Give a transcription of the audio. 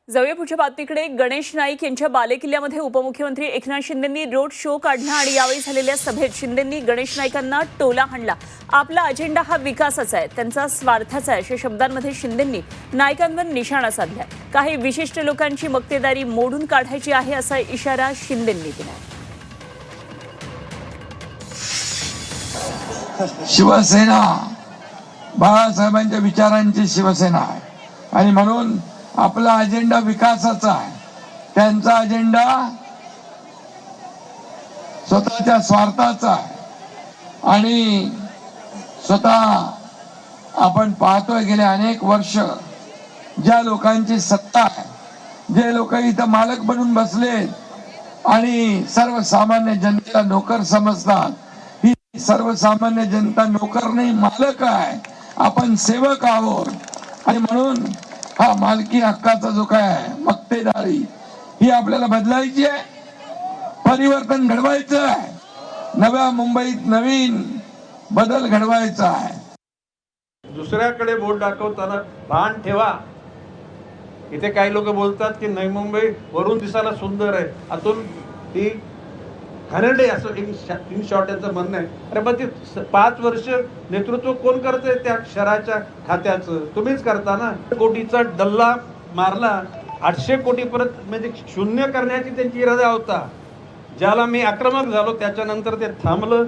जाऊया पुढच्या बातमीकडे। गणेश नाईक यांच्या बालेकिल्ल्यामध्ये उपमुख्यमंत्री एकनाथ शिंदेंनी रोड शो काढला आणि यावेळी झालेल्या सभेत शिंदेंनी गणेश नाईकांना टोला हाणला। आपला अजेंडा हा विकासाचा आहे, त्यांचा स्वार्थाचा आहे अशा शब्दांमध्ये शिंदेंनी नाईकांवर निशाणा साधलाय। काही विशिष्ट लोकांची मक्तेदारी मोडून काढायची आहे असा इशारा शिंदेंनी दिला। शिवसेना बाळासाहेबांच्या विचारांची शिवसेना आहे आणि म्हणून आपला अजेंडा विकासाचा आहे। त्यांचा अजेंडा स्वतःच्या स्वार्थाचा आहे आणि स्वतः आपण पाहतोय गेले अनेक वर्ष ज्या लोकांची सत्ता आहे, जे लोक इथं मालक बनून बसले आणि सर्वसामान्य जनतेला नोकर समजतात, ही सर्वसामान्य जनता नोकर नाही मालक आहे। आपण सेवक आहोत आणि म्हणून हा मालकी हक्काचा जो काय आहे मक्तेदारी ही आपल्याला बदलायची आहे, परिवर्तन घडवायचं आहे, नव्या मुंबईत नवीन बदल घडवायचा आहे। दुसऱ्याकडे बोट दाखवताना भान ठेवा। इथे काही लोक बोलतात की नवी मुंबई वरून दिसायला सुंदर आहे, आतून ती घाणेरडी असं इन शॉर्ट यांचं म्हणणं आहे। अरे पण ती 5 वर्ष नेतृत्व कोण करतंय त्या शहराच्या खात्याचं? तुम्हीच करता ना। कोटीचा डल्ला मारला, 800 कोटी परत म्हणजे शून्य करण्याची त्यांची इरादा होता। ज्याला मी आक्रमक झालो त्याच्यानंतर ते थांबलं।